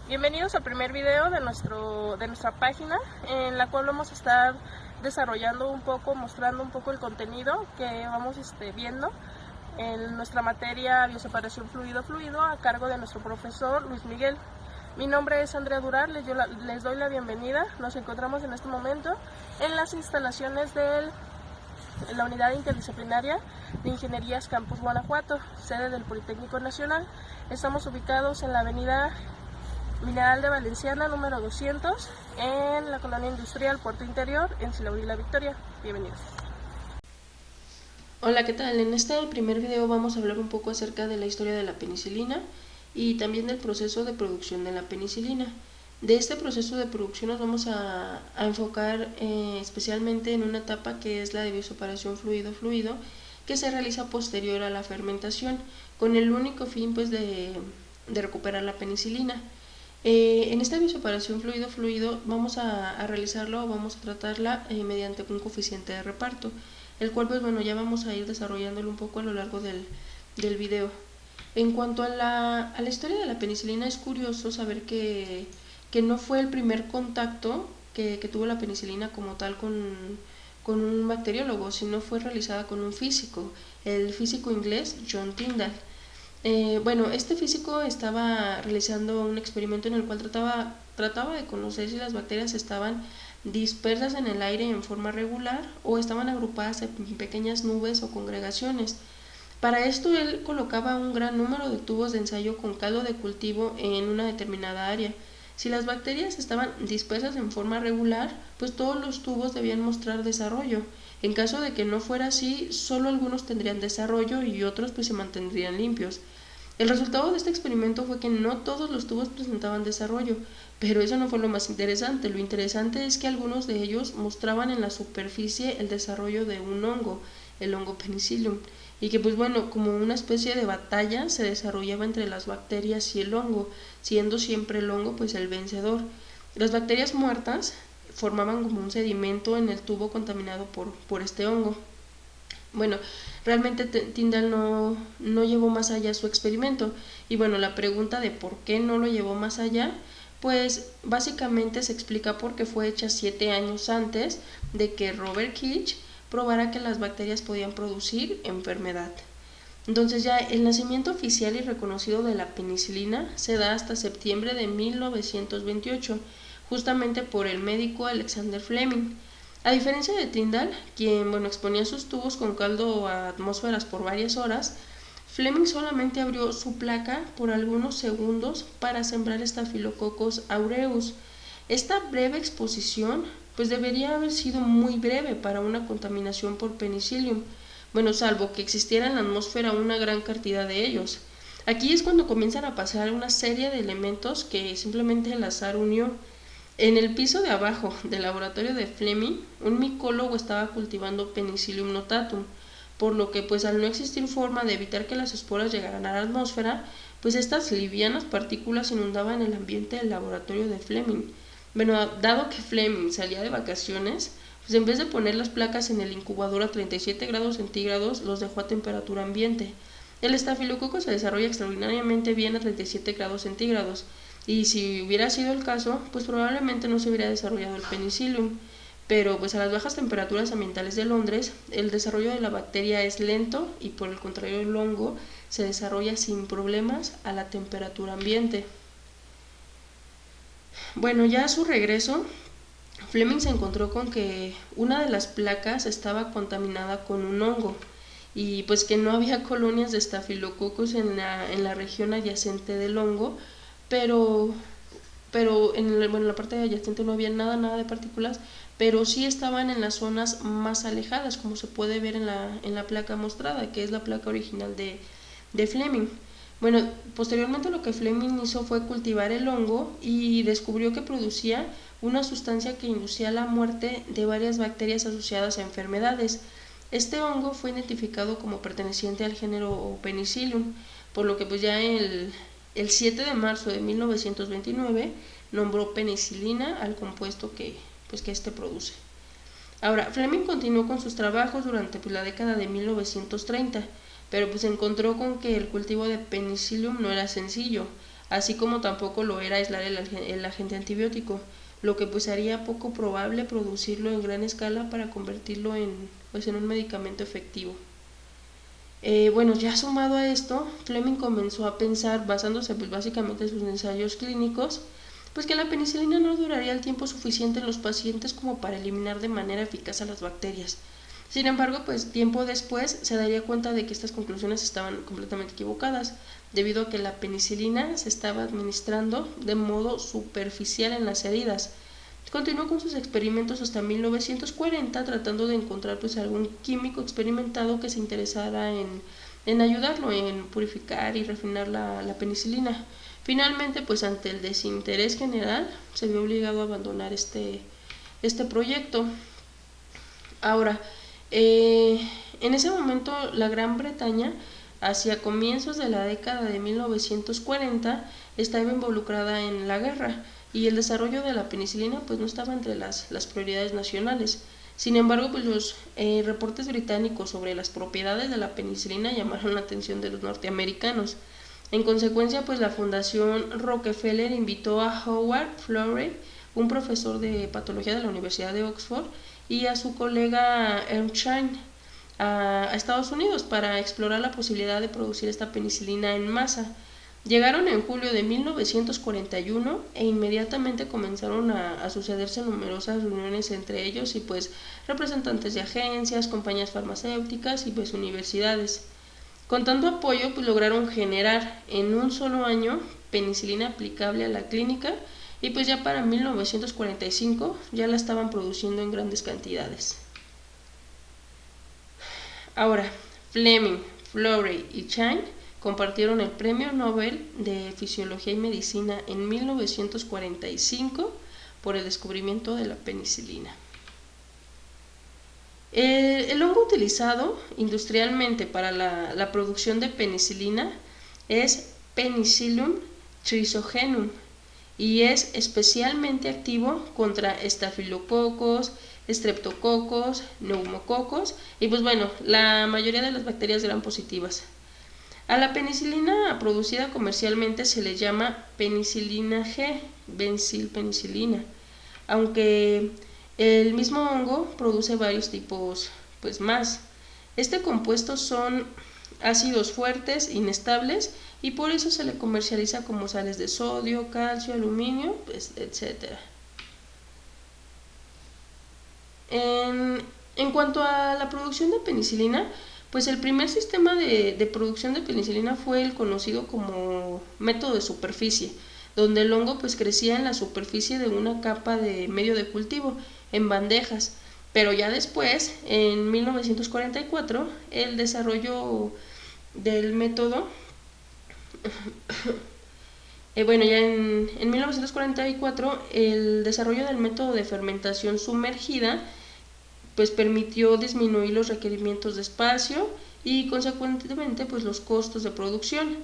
Bienvenidos al primer video de nuestra página, en la cual vamos a estar desarrollando un poco, mostrando un poco el contenido que vamos viendo en nuestra materia bioseparación fluido-fluido a cargo de nuestro profesor Luis Miguel. Mi nombre es Andrea Durar, les doy la bienvenida. Nos encontramos en este momento en las instalaciones de la Unidad Interdisciplinaria de Ingenierías Campus Guanajuato, sede del Politécnico Nacional. Estamos ubicados en la avenida Mineral de Valenciana, número 200, en la colonia industrial Puerto Interior, en Silaurí La Victoria. Bienvenidos. Hola, ¿qué tal? En este primer video vamos a hablar un poco acerca de la historia de la penicilina y también del proceso de producción de la penicilina. De este proceso de producción nos vamos a enfocar especialmente en una etapa que es la de bioseparación fluido-fluido, que se realiza posterior a la fermentación, con el único fin pues de recuperar la penicilina. En esta bioseparación fluido-fluido vamos a realizarla o vamos a tratarla mediante un coeficiente de reparto, el cual pues bueno, ya vamos a ir desarrollándolo un poco a lo largo del video. En cuanto a la historia de la penicilina, es curioso saber que no fue el primer contacto que tuvo la penicilina como tal con un bacteriólogo, sino fue realizada con un físico, el físico inglés John Tyndall. Bueno, este físico estaba realizando un experimento en el cual trataba de conocer si las bacterias estaban dispersas en el aire en forma regular o estaban agrupadas en pequeñas nubes o congregaciones. Para esto él colocaba un gran número de tubos de ensayo con caldo de cultivo en una determinada área. Si las bacterias estaban dispersas en forma regular, pues todos los tubos debían mostrar desarrollo. En caso de que no fuera así, solo algunos tendrían desarrollo y otros pues se mantendrían limpios. El resultado de este experimento fue que no todos los tubos presentaban desarrollo, pero eso no fue lo más interesante. Lo interesante es que algunos de ellos mostraban en la superficie el desarrollo de un hongo, el hongo Penicillium, y que pues bueno, como una especie de batalla se desarrollaba entre las bacterias y el hongo, siendo siempre el hongo pues el vencedor. Las bacterias muertas formaban como un sedimento en el tubo contaminado por este hongo. Bueno, realmente Tyndall no llevó más allá su experimento, y bueno, la pregunta de por qué no lo llevó más allá, pues básicamente se explica porque fue hecha 7 años antes de que Robert Koch probara que las bacterias podían producir enfermedad. Entonces ya el nacimiento oficial y reconocido de la penicilina se da hasta septiembre de 1928, justamente por el médico Alexander Fleming. A diferencia de Tyndall, quien exponía sus tubos con caldo a atmósferas por varias horas, Fleming solamente abrió su placa por algunos segundos para sembrar Staphylococcus aureus. Esta breve exposición pues debería haber sido muy breve para una contaminación por Penicillium, salvo que existiera en la atmósfera una gran cantidad de ellos. Aquí es cuando comienzan a pasar una serie de elementos que simplemente el azar unió. En el piso de abajo del laboratorio de Fleming, un micólogo estaba cultivando Penicillium notatum, por lo que pues al no existir forma de evitar que las esporas llegaran a la atmósfera, pues estas livianas partículas inundaban el ambiente del laboratorio de Fleming. Dado que Fleming salía de vacaciones, pues en vez de poner las placas en el incubador a 37 grados centígrados, los dejó a temperatura ambiente. El estafilococo se desarrolla extraordinariamente bien a 37 grados centígrados, y si hubiera sido el caso, pues probablemente no se hubiera desarrollado el penicillium. Pero pues a las bajas temperaturas ambientales de Londres, el desarrollo de la bacteria es lento y por el contrario el hongo se desarrolla sin problemas a la temperatura ambiente. Ya a su regreso, Fleming se encontró con que una de las placas estaba contaminada con un hongo y pues que no había colonias de Staphylococcus en la región adyacente del hongo, pero en la parte adyacente no había nada de partículas, pero sí estaban en las zonas más alejadas, como se puede ver en la placa mostrada, que es la placa original de Fleming. Posteriormente lo que Fleming hizo fue cultivar el hongo y descubrió que producía una sustancia que inducía la muerte de varias bacterias asociadas a enfermedades. Este hongo fue identificado como perteneciente al género Penicillium, por lo que pues ya el 7 de marzo de 1929 nombró penicilina al compuesto que este produce. Ahora, Fleming continuó con sus trabajos durante la década de 1930, pero pues encontró con que el cultivo de Penicillium no era sencillo. así como tampoco lo era aislar el agente antibiótico, lo que pues haría poco probable producirlo en gran escala para convertirlo en un medicamento efectivo. Bueno, ya sumado a esto, Fleming comenzó a pensar, basándose pues básicamente en sus ensayos clínicos, pues que la penicilina no duraría el tiempo suficiente en los pacientes como para eliminar de manera eficaz a las bacterias. Sin embargo, pues tiempo después se daría cuenta de que estas conclusiones estaban completamente equivocadas, debido a que la penicilina se estaba administrando de modo superficial en las heridas. Continuó con sus experimentos hasta 1940, tratando de encontrar pues algún químico experimentado que se interesara en ayudarlo, en purificar y refinar la penicilina. Finalmente, pues ante el desinterés general, se vio obligado a abandonar este proyecto. Ahora, en ese momento la Gran Bretaña, hacia comienzos de la década de 1940, estaba involucrada en la guerra y el desarrollo de la penicilina pues no estaba entre las prioridades nacionales. Sin embargo, pues los reportes británicos sobre las propiedades de la penicilina llamaron la atención de los norteamericanos. En consecuencia, pues la Fundación Rockefeller invitó a Howard Florey, un profesor de patología de la Universidad de Oxford, y a su colega Erskine a Estados Unidos para explorar la posibilidad de producir esta penicilina en masa. Llegaron en julio de 1941 e inmediatamente comenzaron a sucederse numerosas reuniones entre ellos y pues representantes de agencias, compañías farmacéuticas y pues universidades. Con tanto apoyo pues lograron generar en un solo año penicilina aplicable a la clínica y pues ya para 1945 ya la estaban produciendo en grandes cantidades. Ahora, Fleming, Florey y Chine compartieron el Premio Nobel de Fisiología y Medicina en 1945 por el descubrimiento de la penicilina. El hongo utilizado industrialmente para la producción de penicilina es Penicillium trisogenum y es especialmente activo contra estafilococos, estreptococos, neumococos y pues bueno, la mayoría de las bacterias gram positivas. A la penicilina producida comercialmente se le llama penicilina G, benzilpenicilina, aunque el mismo hongo produce varios tipos pues más. Este compuesto son ácidos fuertes, inestables y por eso se le comercializa como sales de sodio, calcio, aluminio, pues, etc. En cuanto a la producción de penicilina, pues el primer sistema de producción de penicilina fue el conocido como método de superficie, donde el hongo pues crecía en la superficie de una capa de medio de cultivo, en bandejas, pero ya después, en 1944, el desarrollo del método, bueno, ya en 1944, el desarrollo del método de fermentación sumergida pues permitió disminuir los requerimientos de espacio y consecuentemente pues los costos de producción.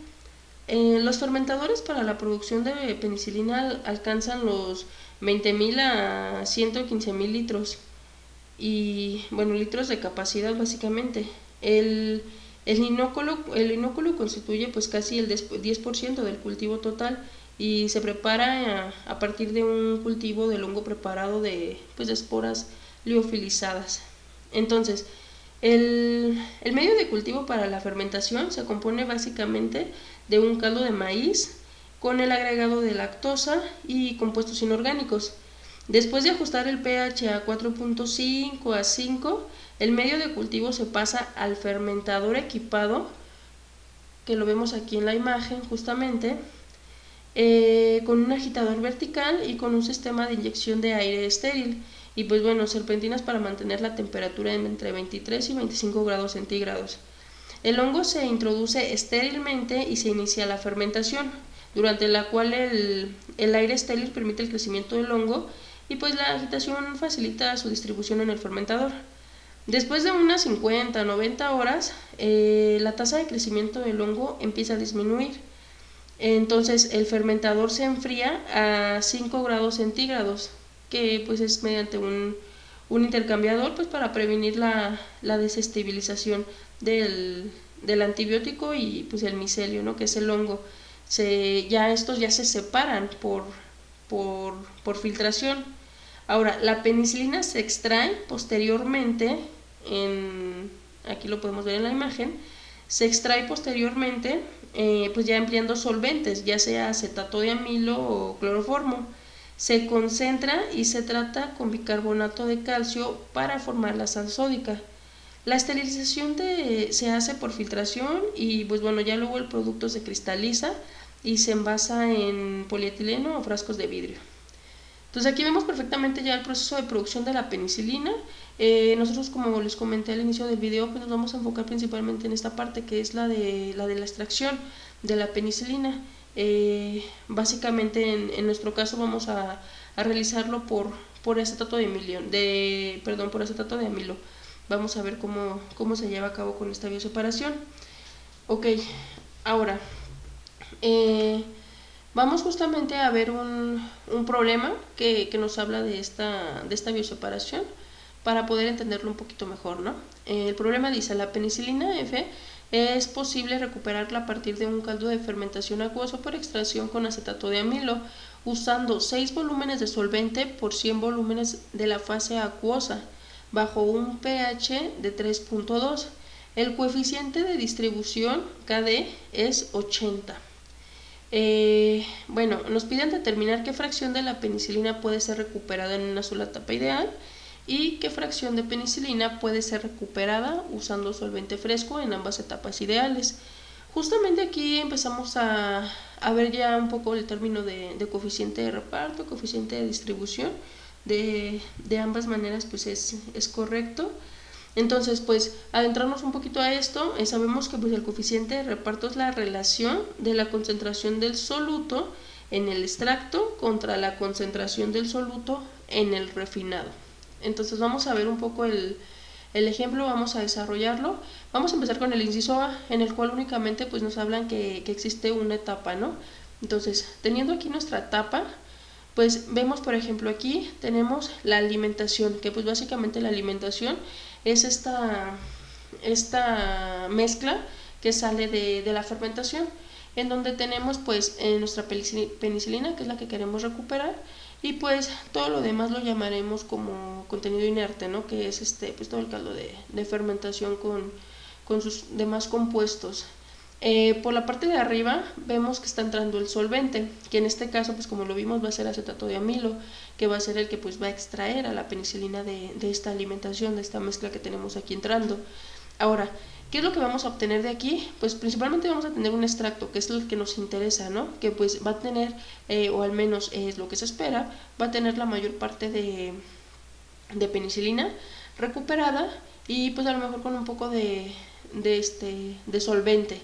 Los fermentadores para la producción de penicilina alcanzan los 20.000 a 115.000 litros y bueno, litros de capacidad básicamente. El inóculo constituye pues casi el 10% del cultivo total y se prepara a partir de un cultivo del hongo preparado de esporas liofilizadas. Entonces, el medio de cultivo para la fermentación se compone básicamente de un caldo de maíz con el agregado de lactosa y compuestos inorgánicos. Después de ajustar el pH a 4.5 a 5, el medio de cultivo se pasa al fermentador equipado, que lo vemos aquí en la imagen justamente, con un agitador vertical y con un sistema de inyección de aire estéril y pues bueno, serpentinas para mantener la temperatura entre 23 y 25 grados centígrados. El hongo se introduce estérilmente y se inicia la fermentación, durante la cual el aire estéril permite el crecimiento del hongo y pues la agitación facilita su distribución en el fermentador. Después de unas 50 a 90 horas, la tasa de crecimiento del hongo empieza a disminuir. Entonces el fermentador se enfría a 5 grados centígrados, que pues es mediante un intercambiador pues para prevenir la desestabilización del antibiótico y pues el micelio, ¿no?, que es el hongo. ya estos ya se separan por filtración. Ahora, la penicilina se extrae posteriormente, aquí lo podemos ver en la imagen, se extrae posteriormente pues ya empleando solventes, ya sea acetato de amilo o cloroformo. Se concentra y se trata con bicarbonato de calcio para formar la sal sódica. La esterilización se hace por filtración y pues bueno, ya luego el producto se cristaliza y se envasa en polietileno o frascos de vidrio. Entonces aquí vemos perfectamente ya el proceso de producción de la penicilina. Nosotros, como les comenté al inicio del video, pues nos vamos a enfocar principalmente en esta parte que es la de la extracción de la penicilina. Básicamente en nuestro caso vamos a realizarlo por acetato por acetato de amilo. Vamos a ver cómo se lleva a cabo con esta bioseparación. Ok, ahora vamos justamente a ver un problema que nos habla de esta bioseparación para poder entenderlo un poquito mejor, ¿no? El problema dice: la penicilina F es posible recuperarla a partir de un caldo de fermentación acuoso por extracción con acetato de amilo, usando 6 volúmenes de solvente por 100 volúmenes de la fase acuosa, bajo un pH de 3.2. El coeficiente de distribución KD es 80. Bueno, nos piden determinar qué fracción de la penicilina puede ser recuperada en una sola etapa ideal y qué fracción de penicilina puede ser recuperada usando solvente fresco en ambas etapas ideales. Justamente aquí empezamos a ver ya un poco el término de coeficiente de reparto, coeficiente de distribución. De ambas maneras pues es correcto. Entonces, pues, adentrarnos un poquito a esto, sabemos que pues, el coeficiente de reparto es la relación de la concentración del soluto en el extracto contra la concentración del soluto en el refinado. Entonces, vamos a ver un poco el ejemplo, vamos a desarrollarlo. Vamos a empezar con el inciso A, en el cual únicamente pues, nos hablan que existe una etapa, ¿no? Entonces, teniendo aquí nuestra etapa, pues vemos, por ejemplo, aquí tenemos la alimentación, que pues básicamente la alimentación es esta mezcla que sale de la fermentación, en donde tenemos pues nuestra penicilina, que es la que queremos recuperar, y pues todo lo demás lo llamaremos como contenido inerte, ¿no? Que es pues todo el caldo de fermentación con sus demás compuestos. Por la parte de arriba vemos que está entrando el solvente, que en este caso, pues como lo vimos, va a ser acetato de amilo, que va a ser el que pues va a extraer a la penicilina de esta alimentación, de esta mezcla que tenemos aquí entrando. Ahora, ¿qué es lo que vamos a obtener de aquí? Pues principalmente vamos a tener un extracto, que es el que nos interesa, ¿no? Que pues va a tener, o al menos es lo que se espera, va a tener la mayor parte de penicilina recuperada y pues a lo mejor con un poco de solvente.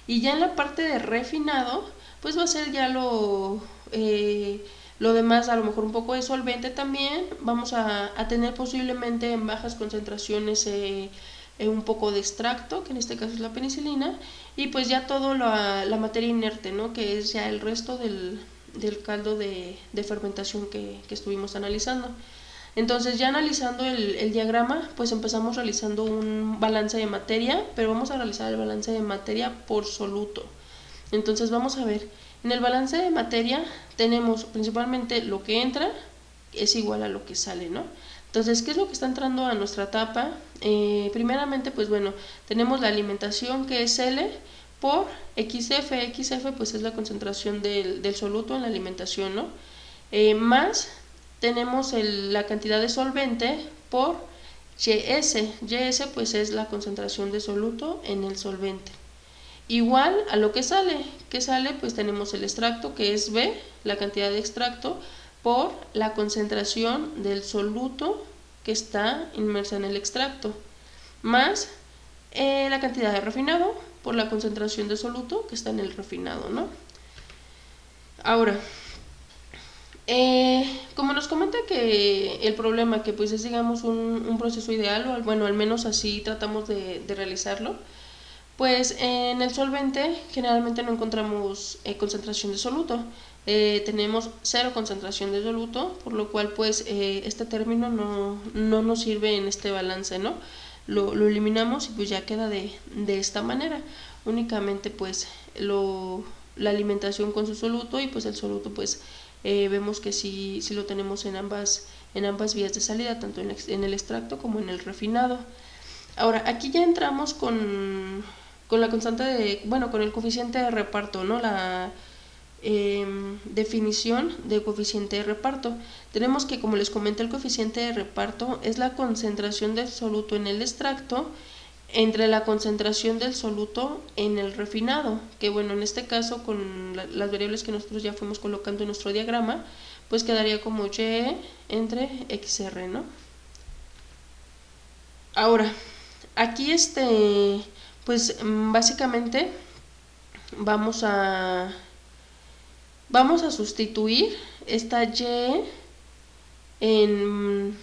Y ya en la parte de refinado, pues va a ser ya lo demás, a lo mejor un poco de solvente también. Vamos a tener posiblemente en bajas concentraciones un poco de extracto, que en este caso es la penicilina, y pues ya todo la materia inerte, ¿no? Que es ya el resto del caldo de fermentación que estuvimos analizando. Entonces, ya analizando el diagrama, pues empezamos realizando un balance de materia, pero vamos a realizar el balance de materia por soluto. Entonces vamos a ver, en el balance de materia tenemos principalmente lo que entra es igual a lo que sale, ¿no? Entonces, ¿qué es lo que está entrando a nuestra etapa? Primeramente, pues bueno, tenemos la alimentación, que es L por XF. XF pues es la concentración del soluto en la alimentación, ¿no? Más tenemos la cantidad de solvente por YS. YS pues es la concentración de soluto en el solvente. Igual a lo que sale. ¿Qué sale? Pues tenemos el extracto, que es B, la cantidad de extracto, por la concentración del soluto que está inmersa en el extracto, más la cantidad de refinado por la concentración de soluto que está en el refinado, ¿no? Ahora, como nos comenta que el problema que pues es digamos un proceso ideal, o bueno, al menos así tratamos de realizarlo, pues en el solvente generalmente no encontramos concentración de soluto, tenemos cero concentración de soluto, por lo cual pues este término no nos sirve en este balance, ¿no? Lo eliminamos y pues ya queda de esta manera. Únicamente pues lo la alimentación con su soluto, y pues el soluto pues vemos que sí lo tenemos en ambas vías de salida, tanto en el extracto como en el refinado. Ahora, aquí ya entramos con la constante de, bueno, con el coeficiente de reparto, ¿no? La definición de coeficiente de reparto. Tenemos que, como les comenté, el coeficiente de reparto es la concentración del soluto en el extracto entre la concentración del soluto en el refinado, que bueno, en este caso con las variables que nosotros ya fuimos colocando en nuestro diagrama, pues quedaría como Y entre XR, ¿no? Ahora, aquí pues básicamente vamos a sustituir esta Y en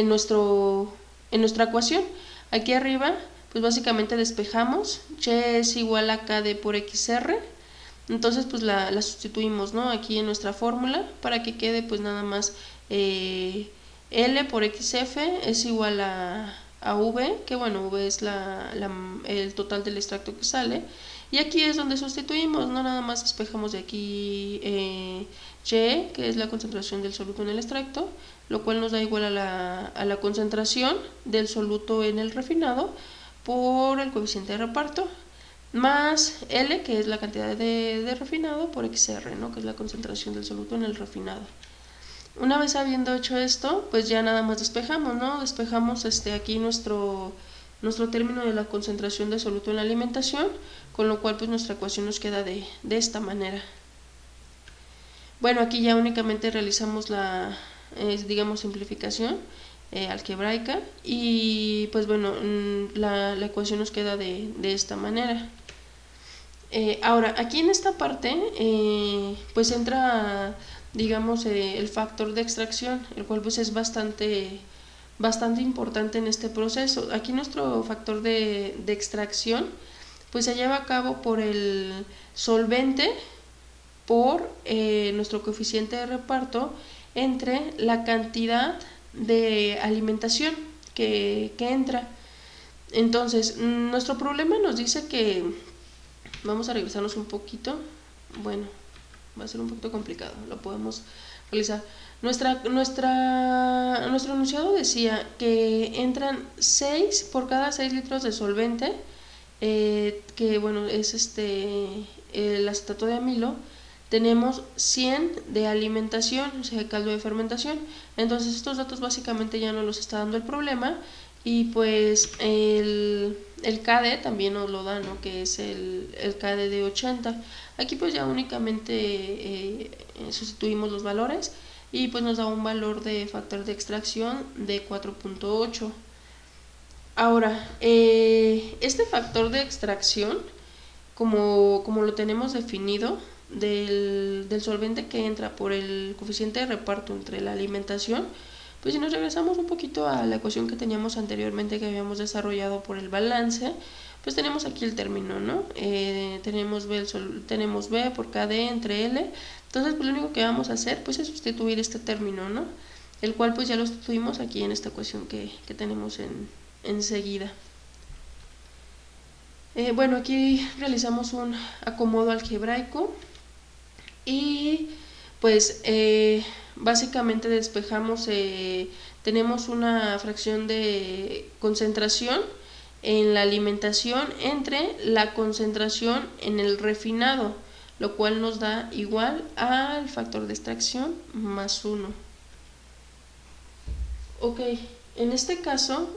nuestra ecuación. Aquí arriba pues básicamente despejamos, Y es igual a KD por XR, entonces pues la sustituimos, ¿no? Aquí en nuestra fórmula para que quede pues nada más L por XF es igual a V, que bueno, V es el total del extracto que sale, y aquí es donde sustituimos, no nada más despejamos de aquí Y, que es la concentración del soluto en el extracto, lo cual nos da igual a la concentración del soluto en el refinado por el coeficiente de reparto, más L, que es la cantidad de refinado, por XR, ¿no? Que es la concentración del soluto en el refinado. Una vez habiendo hecho esto, pues ya nada más despejamos, ¿no? Despejamos aquí nuestro término de la concentración de soluto en la alimentación, con lo cual pues nuestra ecuación nos queda de esta manera. Bueno, aquí ya únicamente realizamos digamos, simplificación algebraica, y pues bueno, la ecuación nos queda de esta manera. Ahora, aquí en esta parte pues entra, digamos, el factor de extracción, el cual pues es bastante importante en este proceso. Aquí nuestro factor de extracción pues se lleva a cabo por el solvente por nuestro coeficiente de reparto entre la cantidad de alimentación que entra. Entonces, nuestro problema nos dice que, vamos a regresarnos un poquito, bueno, va a ser un poquito complicado, lo podemos realizar. Nuestro enunciado decía que entran 6 por cada 6 litros de solvente, que bueno, es el acetato de amilo. Tenemos 100 de alimentación, o sea, caldo de fermentación. Entonces estos datos básicamente ya nos los está dando el problema, y pues el KD también nos lo da, ¿no? Que es el KD de 80. Aquí pues ya únicamente sustituimos los valores, y pues nos da un valor de factor de extracción de 4.8. Ahora, este factor de extracción, como lo tenemos definido, del solvente que entra por el coeficiente de reparto entre la alimentación, pues si nos regresamos un poquito a la ecuación que teníamos anteriormente, que habíamos desarrollado por el balance, pues tenemos aquí el término, ¿no? Tenemos B por KD entre L. Entonces pues lo único que vamos a hacer pues es sustituir este término, ¿no? El cual pues ya lo sustituimos aquí en esta ecuación que tenemos enseguida. Bueno, aquí realizamos un acomodo algebraico, y pues básicamente despejamos, tenemos una fracción de concentración en la alimentación entre la concentración en el refinado, lo cual nos da igual al factor de extracción más 1. Ok, en este caso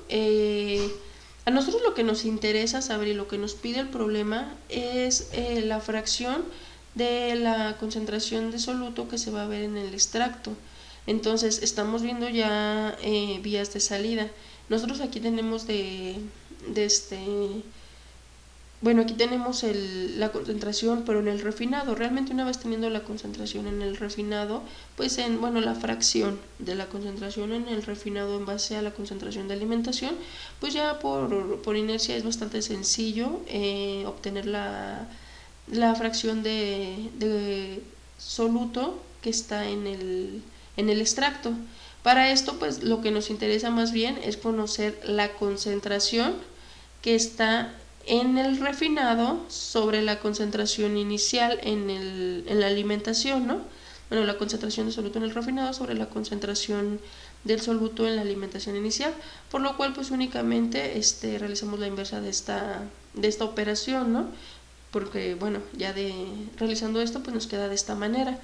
a nosotros lo que nos interesa saber y lo que nos pide el problema es la fracción de la concentración de soluto que se va a ver en el extracto. Entonces estamos viendo ya vías de salida. Nosotros aquí tenemos bueno, aquí tenemos la concentración, pero en el refinado. Realmente una vez teniendo la concentración en el refinado, pues bueno, la fracción de la concentración en el refinado en base a la concentración de alimentación, pues ya por inercia es bastante sencillo obtener la fracción de soluto que está en el extracto. Para esto pues lo que nos interesa más bien es conocer la concentración que está en el refinado sobre la concentración inicial en la alimentación, ¿no? Bueno, la concentración de soluto en el refinado sobre la concentración del soluto en la alimentación inicial, por lo cual pues únicamente realizamos la inversa de esta operación, ¿no? Porque bueno, ya realizando esto pues nos queda de esta manera.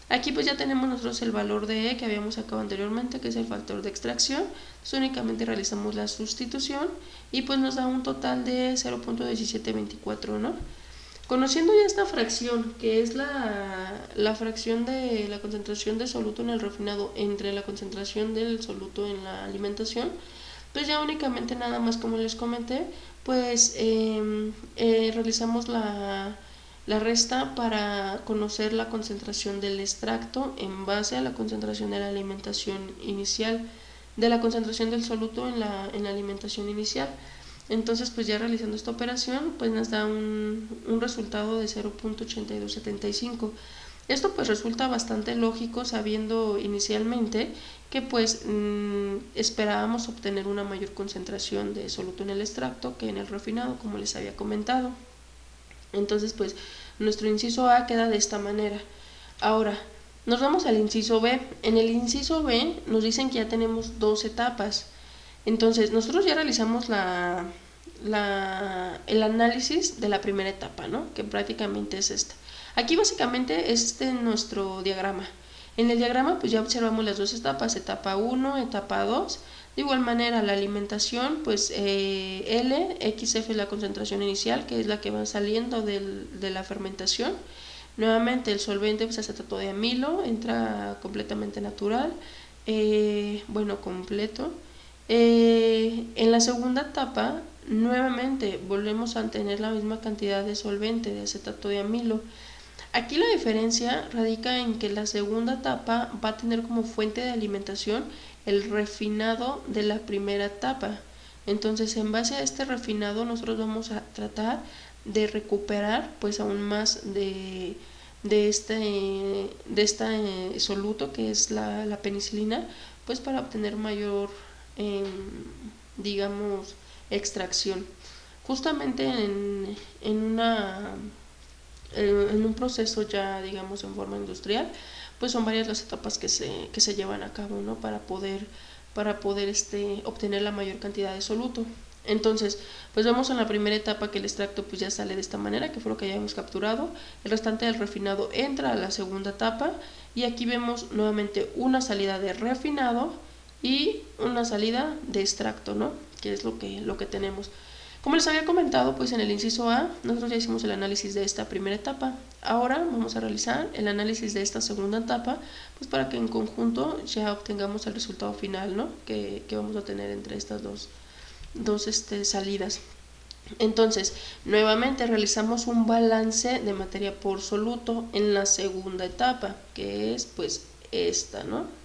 Aquí pues ya tenemos nosotros el valor de E que habíamos sacado anteriormente, que es el factor de extracción. Entonces únicamente realizamos la sustitución y pues nos da un total de 0.1724, ¿no? Conociendo ya esta fracción, que es la fracción de la concentración de soluto en el refinado entre la concentración del soluto en la alimentación, pues ya únicamente nada más, como les comenté, pues realizamos la resta para conocer la concentración del extracto en base a la concentración de la alimentación inicial, de la concentración del soluto en la alimentación inicial. Entonces pues ya realizando esta operación pues nos da un resultado de 0.8275. Esto pues resulta bastante lógico, sabiendo inicialmente que pues esperábamos obtener una mayor concentración de soluto en el extracto que en el refinado, como les había comentado. Entonces pues nuestro inciso A queda de esta manera. Ahora nos vamos al inciso B. En el inciso B nos dicen que ya tenemos dos etapas. Entonces nosotros ya realizamos el análisis de la primera etapa, ¿no? Que prácticamente es esta. Aquí básicamente es nuestro diagrama. En el diagrama pues ya observamos las dos etapas, etapa 1, etapa 2. De igual manera la alimentación, pues L, XF es la concentración inicial, que es la que va saliendo de la fermentación. Nuevamente el solvente, pues acetato de amilo, entra completamente natural, bueno, completo. En la segunda etapa, nuevamente volvemos a tener la misma cantidad de solvente, de acetato de amilo. Aquí la diferencia radica en que la segunda etapa va a tener como fuente de alimentación el refinado de la primera etapa. Entonces, en base a este refinado, nosotros vamos a tratar de recuperar pues aún más de este soluto, que es la penicilina, pues para obtener mayor digamos extracción. Justamente en un proceso ya digamos en forma industrial, pues son varias las etapas que se llevan a cabo, ¿no? para poder obtener la mayor cantidad de soluto. Entonces pues vemos en la primera etapa que el extracto pues ya sale de esta manera, que fue lo que ya hemos capturado. El restante del refinado entra a la segunda etapa y aquí vemos nuevamente una salida de refinado y una salida de extracto, ¿no? Que es lo que tenemos. Como les había comentado, pues en el inciso A nosotros ya hicimos el análisis de esta primera etapa. Ahora vamos a realizar el análisis de esta segunda etapa, pues para que en conjunto ya obtengamos el resultado final, ¿no? que vamos a tener entre estas dos salidas. Entonces, nuevamente realizamos un balance de materia por soluto en la segunda etapa, que es pues esta, ¿no?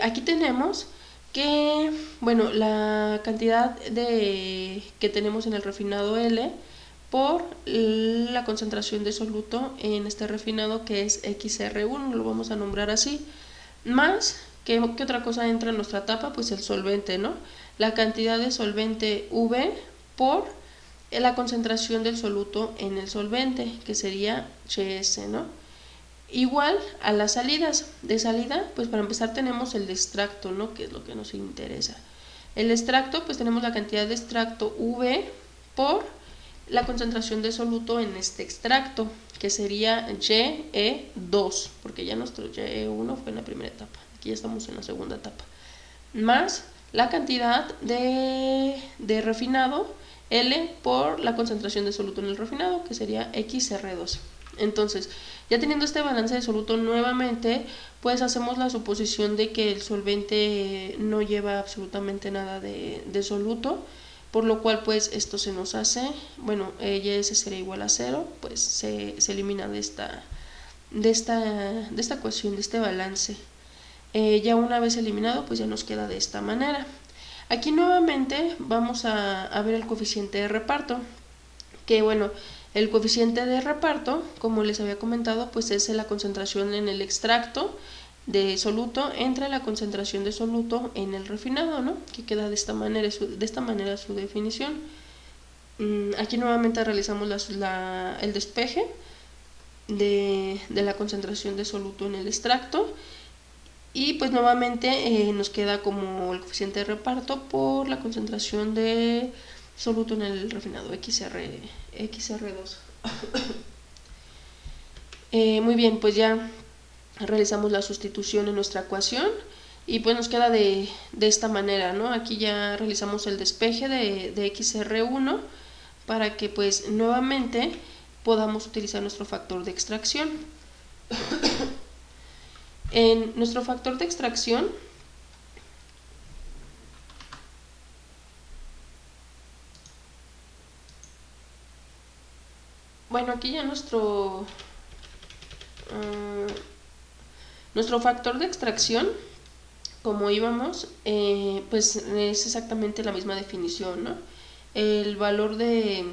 Aquí tenemos que, bueno, la cantidad que tenemos en el refinado L por la concentración de soluto en este refinado, que es XR1, lo vamos a nombrar así, más ¿qué otra cosa entra en nuestra etapa? Pues el solvente, ¿no? La cantidad de solvente V por la concentración del soluto en el solvente, que sería HS, ¿no? Igual a las salidas. De salida, pues para empezar tenemos el extracto, ¿no? Que es lo que nos interesa. El extracto, pues tenemos la cantidad de extracto V por la concentración de soluto en este extracto, que sería YE2, porque ya nuestro YE1 fue en la primera etapa. Aquí ya estamos en la segunda etapa. Más la cantidad de refinado L por la concentración de soluto en el refinado, que sería XR2. Entonces, ya teniendo este balance de soluto nuevamente, pues hacemos la suposición de que el solvente no lleva absolutamente nada de soluto, por lo cual pues esto se nos hace, bueno, YS sería igual a 0, pues se elimina de esta ecuación, de este balance. Ya una vez eliminado, pues ya nos queda de esta manera. Aquí nuevamente vamos a ver el coeficiente de reparto, que bueno, el coeficiente de reparto, como les había comentado, pues es la concentración en el extracto de soluto entre la concentración de soluto en el refinado, ¿no? Que queda de esta manera su definición. Aquí nuevamente realizamos el despeje de la concentración de soluto en el extracto, y pues nuevamente nos queda como el coeficiente de reparto por la concentración de soluto en el refinado, XR2. Muy bien, pues ya realizamos la sustitución en nuestra ecuación y pues nos queda de esta manera, ¿no? Aquí ya realizamos el despeje de XR1 para que pues nuevamente podamos utilizar nuestro factor de extracción. En nuestro factor de extracción bueno, aquí ya nuestro factor de extracción, como íbamos, pues es exactamente la misma definición, ¿no? El valor de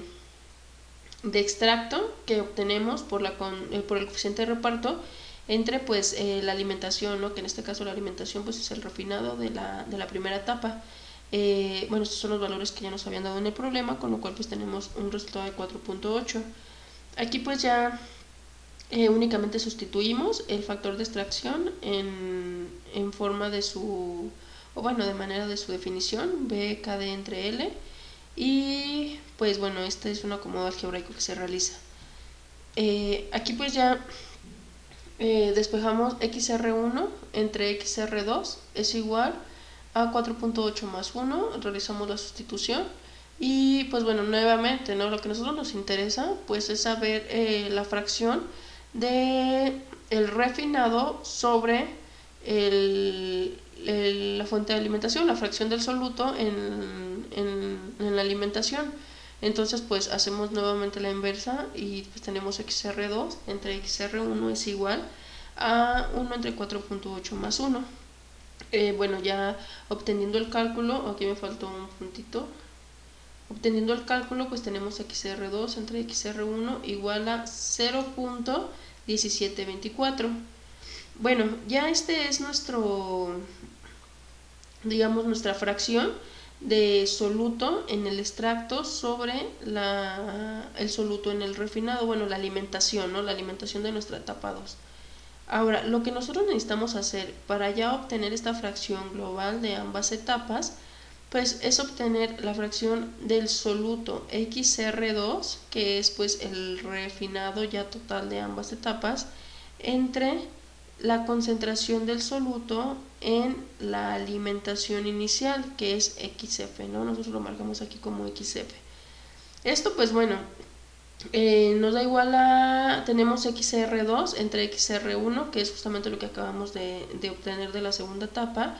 extracto que obtenemos por el coeficiente de reparto entre pues la alimentación, ¿no? Que en este caso la alimentación pues es el refinado de la primera etapa. Bueno, estos son los valores que ya nos habían dado en el problema, con lo cual pues tenemos un resultado de 4.8. Aquí pues ya únicamente sustituimos el factor de extracción en forma de su, o bueno, de manera de su definición, B, K, D entre L, y pues bueno, este es un acomodo algebraico que se realiza. Aquí pues ya despejamos XR1 entre XR2 es igual a 4.8 más 1, realizamos la sustitución y pues bueno, nuevamente, ¿no? Lo que a nosotros nos interesa pues es saber la fracción de el refinado sobre la fuente de alimentación, la fracción del soluto en la alimentación. Entonces pues hacemos nuevamente la inversa y pues tenemos XR2 entre XR1 es igual a 1 entre 4.8 más 1. Bueno, ya obteniendo el cálculo, aquí me faltó un puntito. Obteniendo el cálculo, pues tenemos XR2 entre XR1 igual a 0.1724. Bueno, ya este es digamos, nuestra fracción de soluto en el extracto sobre el soluto en el refinado, bueno, la alimentación, ¿no? La alimentación de nuestra etapa 2. Ahora, lo que nosotros necesitamos hacer para ya obtener esta fracción global de ambas etapas, pues es obtener la fracción del soluto XR2, que es pues el refinado ya total de ambas etapas, entre la concentración del soluto en la alimentación inicial, que es XF, ¿no? Nosotros lo marcamos aquí como XF. Esto pues bueno, nos da igual tenemos XR2 entre XR1, que es justamente lo que acabamos de obtener de la segunda etapa,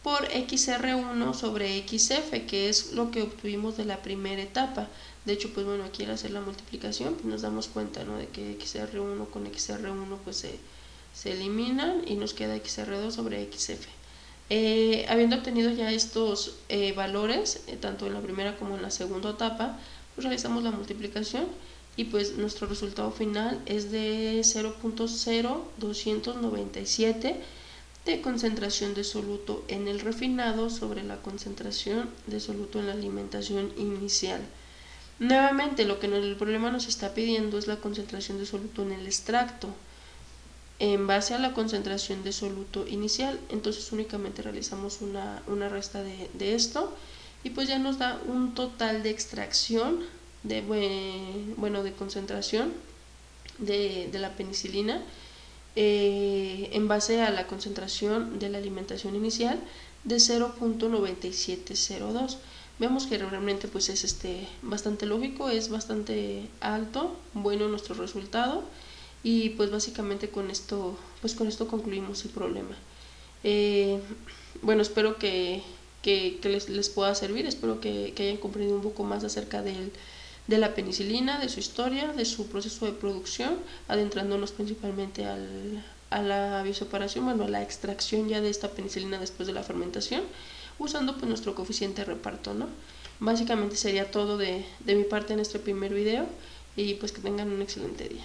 por XR1 sobre XF, que es lo que obtuvimos de la primera etapa. De hecho, pues bueno, aquí al hacer la multiplicación pues nos damos cuenta, ¿no? De que XR1 con XR1 pues se eliminan y nos queda XR2 sobre XF. Habiendo obtenido ya estos valores, tanto en la primera como en la segunda etapa, pues realizamos la multiplicación y pues nuestro resultado final es de 0.0297 de concentración de soluto en el refinado sobre la concentración de soluto en la alimentación inicial. Nuevamente, lo que el problema nos está pidiendo es la concentración de soluto en el extracto en base a la concentración de soluto inicial. Entonces únicamente realizamos una resta de esto y pues ya nos da un total de extracción de concentración de la penicilina en base a la concentración de la alimentación inicial de 0.9702. Vemos que realmente pues es bastante lógico, es bastante alto, bueno nuestro resultado, y pues básicamente con esto concluimos el problema. Bueno, espero que les pueda servir, espero que hayan comprendido un poco más acerca de la penicilina, de su historia, de su proceso de producción, adentrándonos principalmente a la bioseparación, bueno, a la extracción ya de esta penicilina después de la fermentación, usando pues nuestro coeficiente de reparto, ¿no? Básicamente sería todo de mi parte en este primer video y pues que tengan un excelente día.